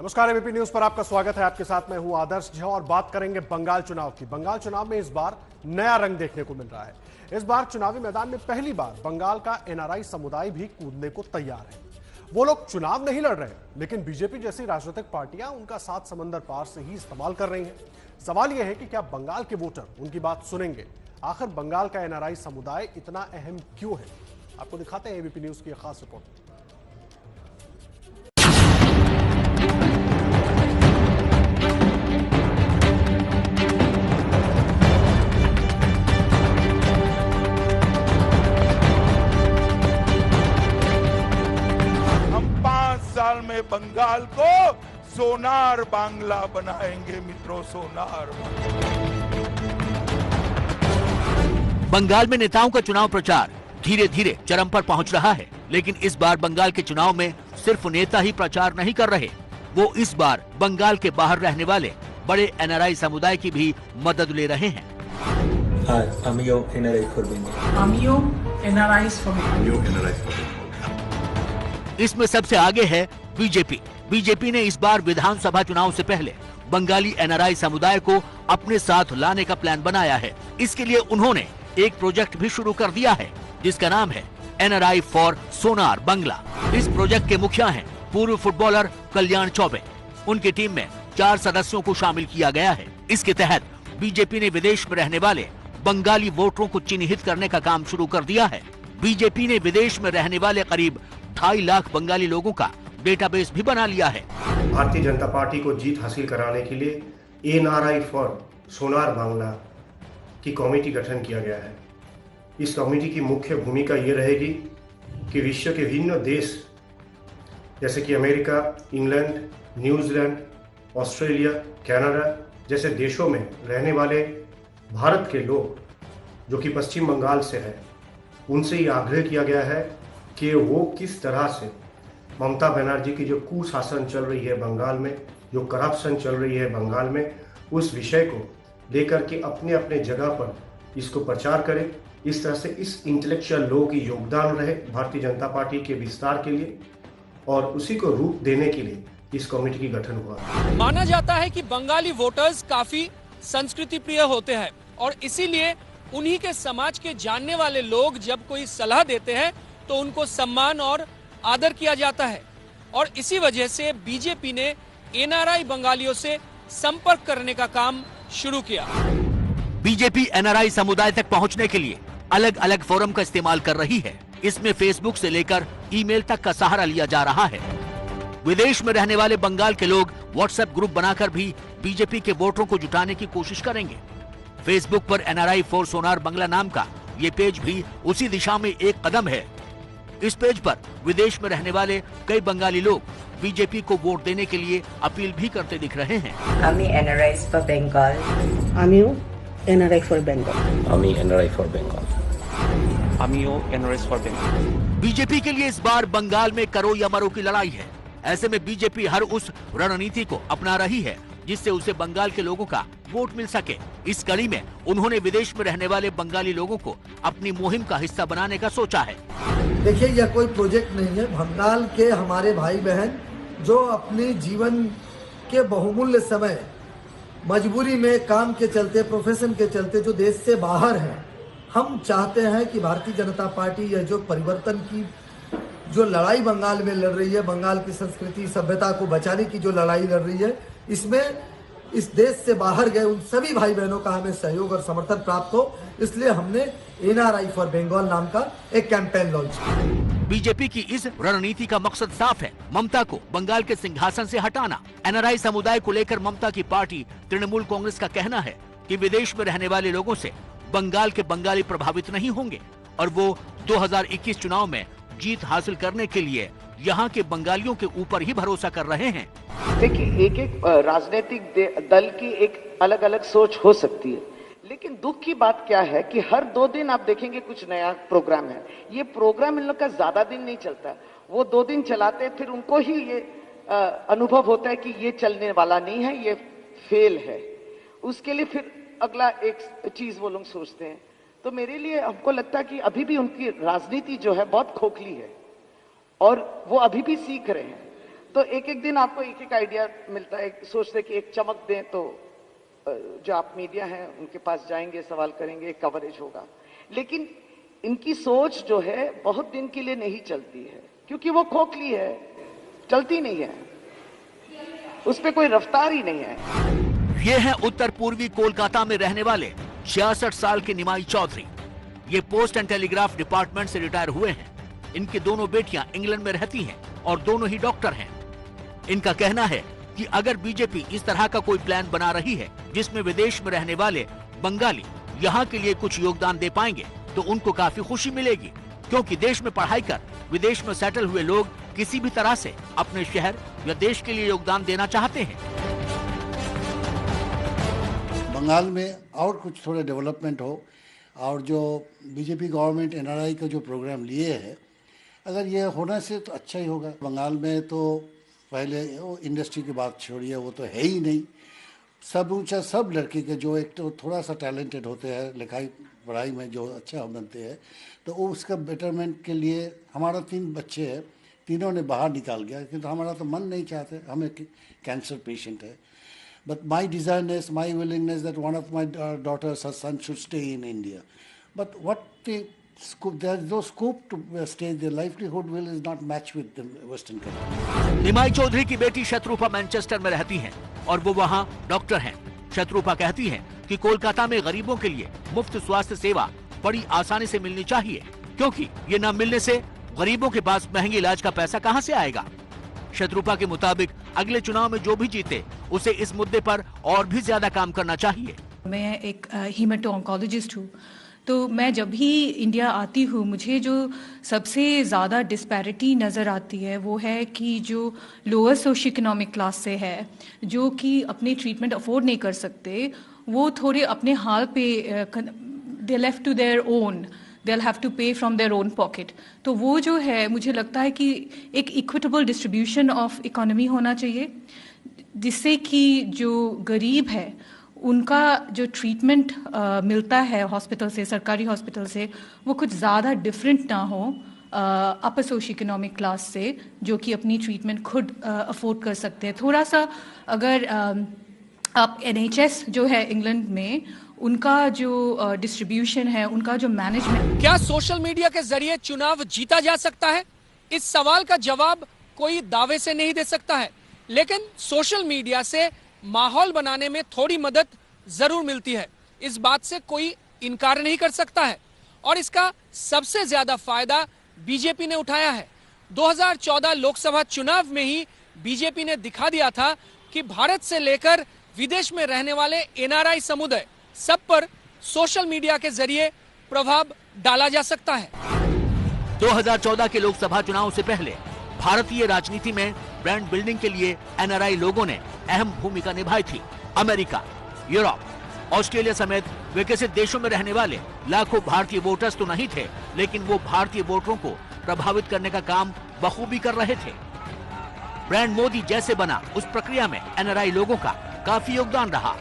नमस्कार, ABP news पर आपका स्वागत है। आपके साथ मैं हूं आदर्श झा और बात करेंगे बंगाल चुनाव की। बंगाल चुनाव में इस बार नया रंग देखने को मिल रहा है। इस बार चुनावी मैदान में पहली बार बंगाल का एनआरआई समुदाय भी कूदने को तैयार है। वो लोग चुनाव नहीं लड़ रहे, लेकिन बीजेपी जैसी राजनीतिक पार्टियां उनका साथ समंदर पार से ही इस्तेमाल कर रही हैं। सवाल यह है कि क्या बंगाल के वोटर उनकी बात सुनेंगे? आखिर बंगाल का एनआरआई समुदाय इतना अहम क्यों है? आपको दिखाते हैं एबीपी न्यूज की खास रिपोर्ट। साल में बंगाल को सोनार बांग्ला बनाएंगे मित्रों, सोनार बंगाल में नेताओं का चुनाव प्रचार धीरे धीरे चरम पर पहुंच रहा है। लेकिन इस बार बंगाल के चुनाव में सिर्फ नेता ही प्रचार नहीं कर रहे, वो इस बार बंगाल के बाहर रहने वाले बड़े एनआरआई समुदाय की भी मदद ले रहे हैं। इसमें सबसे आगे है बीजेपी। बीजेपी ने इस बार विधानसभा चुनाव से पहले बंगाली एनआरआई समुदाय को अपने साथ लाने का प्लान बनाया है। इसके लिए उन्होंने एक प्रोजेक्ट भी शुरू कर दिया है, जिसका नाम है एनआरआई फॉर सोनार बांग्ला। इस प्रोजेक्ट के मुखिया हैं पूर्व फुटबॉलर कल्याण चौबे। उनकी टीम में 4 सदस्यों को शामिल किया गया है। इसके तहत बीजेपी ने विदेश में रहने वाले बंगाली वोटरों को चिन्हित करने का काम शुरू कर दिया है। बीजेपी ने विदेश में रहने वाले करीब 2.5 लाख बंगाली लोगों का डेटाबेस भी बना लिया है। भारतीय जनता पार्टी को जीत हासिल कराने के लिए एनआरआई फॉर सोनार बांग्ला की कमेटी गठन किया गया है। इस कमेटी की मुख्य भूमिका ये रहेगी कि विश्व के विभिन्न देश जैसे कि America, England, New Zealand, Australia, Canada जैसे देशों में रहने वाले भारत के लोग जो कि पश्चिम बंगाल से हैं, उनसे ये आग्रह किया गया है कि वो किस तरह से ममता बनर्जी की जो कुशासन चल रही है बंगाल में, जो करप्शन चल रही है बंगाल में, उस विषय को लेकर के अपने अपने जगह पर इसको प्रचार करें। इस तरह से इस इंटेलेक्चुअल लोगों की योगदान रहे भारतीय जनता पार्टी के विस्तार के लिए, और उसी को रूप देने के लिए इस कमेटी की गठन हुआ। माना जाता है कि बंगाली वोटर्स काफी संस्कृति प्रिय होते हैं और इसीलिए उन्हीं के समाज के जानने वाले लोग जब कोई सलाह देते हैं तो उनको सम्मान और आदर किया जाता है। और इसी वजह से बीजेपी ने एनआरआई बंगालियों से संपर्क करने का काम शुरू किया। बीजेपी एनआरआई समुदाय तक पहुंचने के लिए अलग अलग फोरम का इस्तेमाल कर रही है। इसमें फेसबुक से लेकर ईमेल तक का सहारा लिया जा रहा है। विदेश में रहने वाले बंगाल के लोग व्हाट्सएप ग्रुप बनाकर भी बीजेपी के वोटरों को जुटाने की कोशिश करेंगे। फेसबुक पर एनआरआई फॉर सोनार बांग्ला नाम का ये पेज भी उसी दिशा में एक कदम है। इस पेज पर विदेश में रहने वाले कई बंगाली लोग बीजेपी को वोट देने के लिए अपील भी करते दिख रहे हैं। আমি এনআরআই ফর বেঙ্গল। আমিও এনআরআই ফর বেঙ্গল। আমি এনআরআই ফর বেঙ্গল। আমিও এনআরআই ফর বেঙ্গল। बीजेपी के लिए इस बार बंगाल में करो या मरो की लड़ाई है। ऐसे में बीजेपी हर उस रणनीति को अपना रही है जिससे उसे बंगाल के लोगों का वोट मिल सके। इस कड़ी में उन्होंने विदेश में रहने वाले बंगाली लोगों को अपनी मुहिम का हिस्सा बनाने का सोचा है। देखिए, यह कोई प्रोजेक्ट नहीं है। बंगाल के हमारे भाई बहन जो अपने जीवन के बहुमूल्य समय मजबूरी में काम के चलते, प्रोफेशन के चलते जो देश से बाहर हैं, हम चाहते हैं कि भारतीय जनता पार्टी यह जो परिवर्तन की जो लड़ाई बंगाल में लड़ रही है, बंगाल की संस्कृति सभ्यता को बचाने की जो लड़ाई लड़ रही है, इसमें इस देश से बाहर गए उन सभी भाई बहनों का हमें सहयोग और समर्थन प्राप्त हो, इसलिए हमने एनआरआई फॉर बंगाल नाम का एक कैंपेन लॉन्च किया। बीजेपी की इस रणनीति का मकसद साफ है, ममता को बंगाल के सिंहासन से हटाना। एनआरआई समुदाय को लेकर ममता की पार्टी तृणमूल कांग्रेस का कहना है कि विदेश में रहने वाले लोगों से बंगाल के बंगाली प्रभावित नहीं होंगे और वो 2021 चुनाव में जीत हासिल करने के लिए यहाँ के बंगालियों के ऊपर ही भरोसा कर रहे हैं। देखिए, एक एक राजनीतिक दल की एक अलग अलग सोच हो सकती है, लेकिन दुख की बात क्या है कि हर 2 दिन आप देखेंगे कुछ नया प्रोग्राम है। ये प्रोग्राम इन लोग का ज्यादा दिन नहीं चलता, वो 2 दिन चलाते फिर उनको ही ये अनुभव होता है कि ये चलने वाला नहीं है, ये फेल है। उसके लिए फिर अगला एक चीज वो लोग सोचते हैं। तो मेरे लिए हमको लगता है कि अभी भी उनकी राजनीति जो है बहुत खोखली है और वो अभी भी सीख रहे हैं। तो एक एक दिन आपको एक एक आइडिया मिलता है, सोचते कि एक चमक दें तो जो आप मीडिया हैं उनके पास जाएंगे, सवाल करेंगे, कवरेज होगा। लेकिन इनकी सोच जो है बहुत दिन के लिए नहीं चलती है, क्योंकि वो खोखली है, चलती नहीं है, उस पर कोई रफ्तार ही नहीं है। ये है उत्तर पूर्वी कोलकाता में रहने वाले 66 साल के निमाई चौधरी। ये पोस्ट एंड टेलीग्राफ डिपार्टमेंट से रिटायर हुए हैं। इनकी दोनों बेटियां इंग्लैंड में रहती हैं और दोनों ही डॉक्टर हैं। इनका कहना है कि अगर बीजेपी इस तरह का कोई प्लान बना रही है जिसमें विदेश में रहने वाले बंगाली यहाँ के लिए कुछ योगदान दे पाएंगे तो उनको काफी खुशी मिलेगी, क्योंकि देश में पढ़ाई कर विदेश में सेटल हुए लोग किसी भी तरह से अपने शहर या देश के लिए योगदान देना चाहते हैं। बंगाल में और कुछ थोड़े डेवलपमेंट हो, और जो बीजेपी गवर्नमेंट एनआरआई का जो प्रोग्राम लिए है, अगर ये होने से तो अच्छा ही होगा। बंगाल में तो पहले वो इंडस्ट्री की बात छोड़िए, वो तो है ही नहीं। सब ऊंचा सब लड़के के जो एक तो थोड़ा सा टैलेंटेड होते हैं, लिखाई पढ़ाई में जो अच्छा बनते हैं, तो वो उसका बेटरमेंट के लिए हमारा 3 बच्चे हैं, तीनों ने बाहर निकाल गया, क्योंकि हमारा तो मन नहीं चाहते, हमें कैंसर पेशेंट है। But my desire, my willingness that one of my daughters, her son, should stay in India. But what the scope? There is no scope to stay. Their livelihood will is not match with the Western countries. निमाई चौधरी की बेटी Shatrupa Manchester में रहती हैं और वो वहाँ doctor हैं। शत्रुपा कहती हैं कि कोलकाता में गरीबों के लिए मुफ्त स्वास्थ्य सेवा बड़ी आसानी से मिलनी चाहिए, क्योंकि ये न मिलने से गरीबों के पास महंगे इलाज का पैसा कहाँ से आएगा। शत्रुपा के मुताबिक अगले चुनाव में जो भी जीते उसे इस मुद्दे पर और भी ज्यादा काम करना चाहिए। मैं एक हीमेटो ऑन्कोलॉजिस्ट हूँ, तो मैं जब भी इंडिया आती हूँ मुझे जो सबसे ज़्यादा डिस्पैरिटी नज़र आती है वो है कि जो लोअर सोशो इकोनॉमिक क्लास से है, जो कि अपने ट्रीटमेंट अफोर्ड नहीं कर सकते, वो थोड़े अपने हाल पे they left to their own, they'll have to pay from their own pocket। तो वो जो है मुझे लगता है कि एक इक्विटेबल डिस्ट्रीब्यूशन ऑफ इकोनॉमी होना चाहिए, जिससे कि जो गरीब है उनका जो ट्रीटमेंट मिलता है हॉस्पिटल से, सरकारी हॉस्पिटल से, वो कुछ ज़्यादा डिफरेंट ना हो अपर सोशो इकोनॉमिक क्लास से, जो कि अपनी ट्रीटमेंट खुद अफोर्ड कर सकते हैं। थोड़ा सा अगर आप NHS जो है इंग्लैंड में, उनका जो डिस्ट्रीब्यूशन है, उनका जो मैनेजमेंट। क्या सोशल मीडिया के जरिए चुनाव जीता जा सकता है? इस सवाल का जवाब कोई दावे से नहीं दे सकता है, लेकिन सोशल मीडिया से माहौल बनाने में थोड़ी मदद जरूर मिलती है। इस बात से कोई इनकार नहीं कर सकता है, और इसका सबसे ज्यादा फायदा बीजेपी ने उठाया है। 2014 लोकसभा चुनाव में ही बीजेपी ने दिखा दिया था कि भारत से लेकर विदेश में रहने वाले NRI समुदाय सब पर सोशल मीडिया के जरिए प्रभाव डाला जा सकता है। 2014 के लोकसभा चुनाव से पहले भारतीय राजनीति में ब्रांड बिल्डिंग के लिए NRI लोगों ने अहम भूमिका निभाई थी। अमेरिका, यूरोप, ऑस्ट्रेलिया समेत विकसित देशों में रहने वाले लाखों भारतीय वोटर्स तो नहीं थे, लेकिन वो भारतीय वोटरों को प्रभावित करने का काम बखूबी कर रहे थे। ब्रांड मोदी जैसे बना, उस प्रक्रिया में NRI लोगों का काफी योगदान रहा।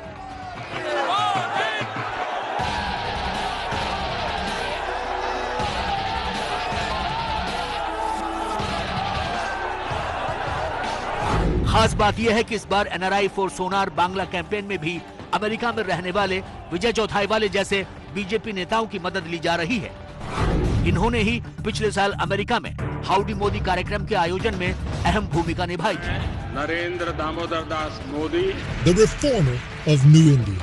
खास बात यह है कि इस बार NRI for Sonar Bangla campaign में भी अमेरिका में रहने वाले विजय चौथाई वाले जैसे बीजेपी नेताओं की मदद ली जा रही है। इन्होंने ही पिछले साल अमेरिका में हाउडी मोदी कार्यक्रम के आयोजन में अहम भूमिका निभाई थी। Narendra Damodar Das Modi, the reformer of new India.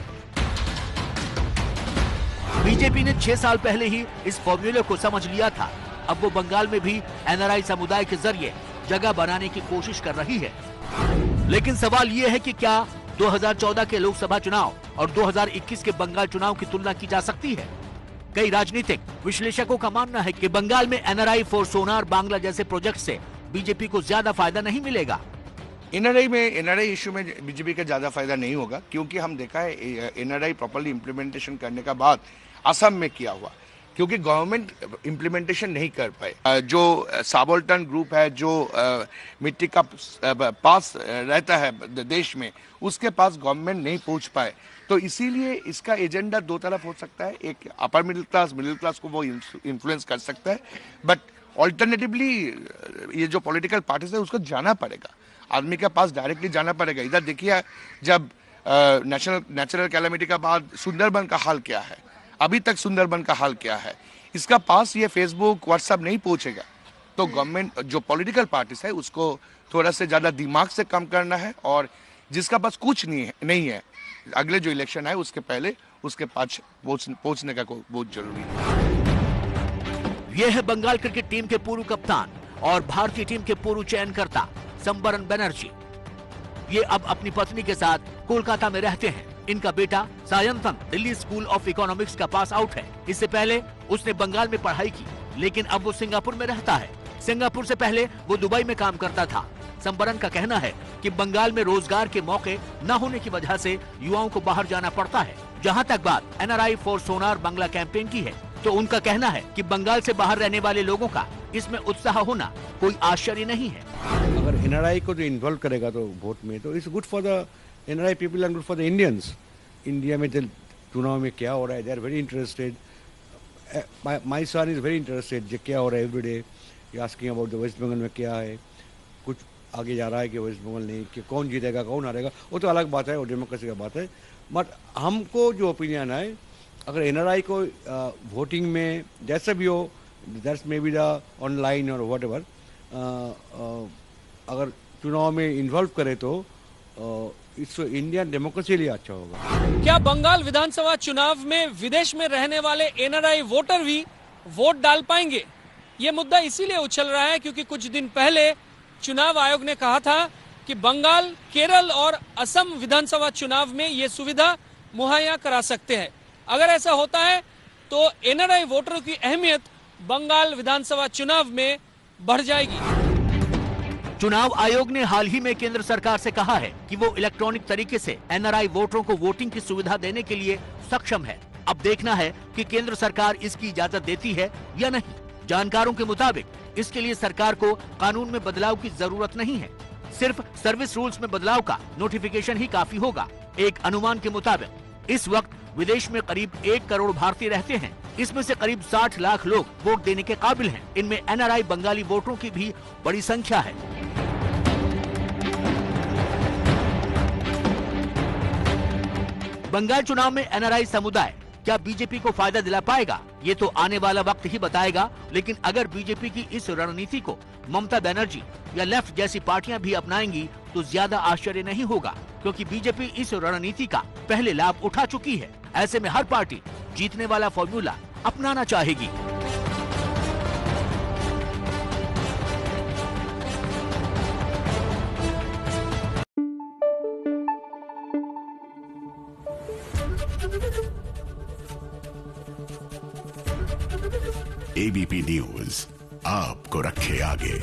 BJP ने 6 साल पहले ही इस फॉर्मूले को समझ लिया था। अब वो बंगाल में भी NRI समुदाय के जरिए जगह बनाने की कोशिश कर रही है। लेकिन सवाल ये है कि क्या 2014 के लोकसभा चुनाव और 2021 के बंगाल चुनाव की तुलना की जा सकती है? कई राजनीतिक विश्लेषकों का मानना है कि बंगाल में NRI फॉर सोनार बांग्ला जैसे प्रोजेक्ट से बीजेपी को ज्यादा फायदा नहीं मिलेगा। NRI इश्यू में बीजेपी का ज्यादा फायदा नहीं होगा, क्योंकि हम देखा है NRI प्रॉपर्ली इम्प्लीमेंटेशन करने का बाद असम में किया हुआ, क्योंकि गवर्नमेंट इम्प्लीमेंटेशन नहीं कर पाए। जो साबोल्टन ग्रुप है, जो मिट्टी का पास रहता है देश में, उसके पास गवर्नमेंट नहीं पहुंच पाए। तो इसीलिए इसका एजेंडा 2 तरफ हो सकता है। एक अपर मिडिल क्लास को वो इन्फ्लुएंस कर सकता है, बट ऑल्टरनेटिवली ये जो पॉलिटिकल पार्टीज है उसको जाना पड़ेगा। आदमी के पास डायरेक्टली जाना पड़ेगा। इधर देखिए जब नेचुरल कैलेमिटी का बाद सुंदरबन का हाल क्या है, अभी तक सुंदरबन का हाल क्या है, इसका पास ये फेसबुक व्हाट्सएप नहीं पहुंचेगा। तो गवर्नमेंट जो पॉलिटिकल पार्टीज है उसको थोड़ा से ज्यादा दिमाग से काम करना है, और जिसका पास कुछ नहीं है अगले जो इलेक्शन है उसके पहले उसके पास पहुंचने का बहुत जरूरी है। यह है बंगाल क्रिकेट टीम के पूर्व कप्तान और भारतीय टीम के पूर्व चयनकर्ता संबरन बनर्जी। ये अब अपनी पत्नी के साथ कोलकाता में रहते हैं। इनका बेटा Sayantan Delhi school of economics का पास आउट है। इससे पहले उसने बंगाल में पढ़ाई की, लेकिन अब वो सिंगापुर में रहता है। सिंगापुर से पहले वो दुबई में काम करता था। संबरन का कहना है कि बंगाल में रोजगार के मौके न होने की वजह से युवाओं को बाहर जाना पड़ता है। जहां तक बात NRI for Sonar Bangla campaign की है, तो उनका कहना है कि बंगाल से बाहर रहने वाले लोगों का इसमें उत्साह होना कोई आश्चर्य नहीं है। अगर NRI को जो इन्वॉल्व करेगा तो वोट में, तो it's good for the NRI people and good for the Indians. India में चुनाव में क्या हो रहा है, they are very interested. My son is very interested जो क्या हो रहा है every day, asking about the West Bengal में क्या है, कुछ आगे जा रहा है कि वेस्ट बंगाल नहीं, कि कौन जीतेगा कौन हारेगा, वो तो अलग बात है, वो डेमोक्रेसी का बात है। बट हमको जो ओपिनियन है, अगर NRI को वोटिंग में जैसे भी हो, that's may be the online और वट एवर, अगर चुनाव में इन्वॉल्व करे तो इस इंडियन डेमोक्रेसी लिए अच्छा होगा। क्या बंगाल विधानसभा चुनाव में विदेश में रहने वाले NRI वोटर भी वोट डाल पाएंगे? ये मुद्दा इसीलिए उछल रहा है क्योंकि कुछ दिन पहले चुनाव आयोग ने कहा था कि बंगाल, केरल और असम विधानसभा चुनाव में ये सुविधा मुहैया करा सकते हैं। अगर ऐसा होता है तो NRI वोटरों की अहमियत बंगाल विधानसभा चुनाव में बढ़ जाएगी। चुनाव आयोग ने हाल ही में केंद्र सरकार से कहा है कि वो इलेक्ट्रॉनिक तरीके से NRI वोटरों को वोटिंग की सुविधा देने के लिए सक्षम है। अब देखना है कि केंद्र सरकार इसकी इजाजत देती है या नहीं। जानकारों के मुताबिक इसके लिए सरकार को कानून में बदलाव की जरूरत नहीं है, सिर्फ सर्विस रूल्स में बदलाव का नोटिफिकेशन ही काफी होगा। एक अनुमान के मुताबिक इस वक्त विदेश में करीब 1 करोड़ भारतीय रहते हैं। इसमें से करीब 60 लाख लोग वोट देने के काबिल हैं। इनमें NRI बंगाली वोटरों की भी बड़ी संख्या है। बंगाल चुनाव में NRI समुदाय क्या बीजेपी को फायदा दिला पाएगा, ये तो आने वाला वक्त ही बताएगा। लेकिन अगर बीजेपी की इस रणनीति को ममता बनर्जी या लेफ्ट जैसी पार्टियां भी अपनाएंगी तो ज्यादा आश्चर्य नहीं होगा, क्योंकि बीजेपी इस रणनीति का पहले लाभ उठा चुकी है। ऐसे में हर पार्टी जीतने वाला फॉर्मूला अपनाना चाहेगी। ABP न्यूज आपको रखे आगे।